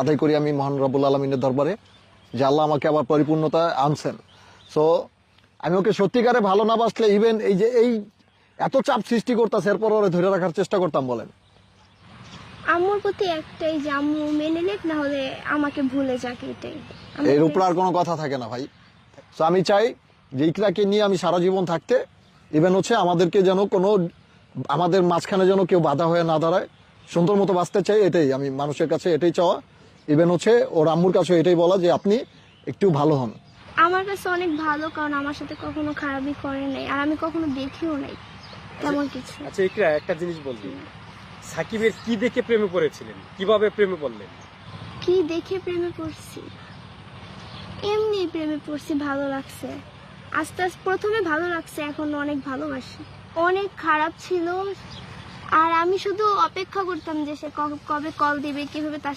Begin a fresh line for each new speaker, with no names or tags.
আদায় করি আমি মহান রব্বুল আলমিনের দরবারে যে আল্লাহ আমাকে আবার পরিপূর্ণতা আনছেন। সো আমি ওকে সত্যিকারে ভালো না বাসলে ইভেন এই এত চাপ সৃষ্টি করতেছে এরপর ওরে ধরে রাখার চেষ্টা করতাম। বলেন
আম্মুর প্রতি একটাই যে আম্মু মেনে নেক, না হলে আমাকে ভুলে যাক, এটাই।
এর উপর আর কোনো কথা থাকে না ভাই। তো আমি চাই যে ইকরাকে নিয়ে আমি সারা জীবন থাকতে, ইভেন আমাদেরকে যেন আমাদের মাঝখানে যেন কেউ বাধা হয়ে না দাঁড়ায়, সুন্দর মতো বাঁচতে চাই, এটাই আমি মানুষের কাছে এটাই চাওয়া। ইভেন ওর আম্মুর কাছে এটাই বলা যে আপনি একটু ভালো হন।
আমার কাছে অনেক ভালো, কারণ আমার সাথে কখনো খারাপই করে নাই, আর আমি কখনো দেখিও নাই তেমন কিছু।
আচ্ছা ইকরা, একটা জিনিস বলবি, সাকিবের কি দেখে প্রেমে পড়েছিলেন, কিভাবে প্রেমে পড়লেন?
কি দেখে প্রেমে পড়ছি? এমনি প্রেমে পড়ছি, ভালো লাগছে, আস্তে আস্তে প্রথমে ভালো লাগছে, এখন অনেক ভালোবাসি। অনেক খারাপ ছিল, আর আমি শুধু অপেক্ষা করতাম যে সে কবে কল দিবে, কিভাবে তার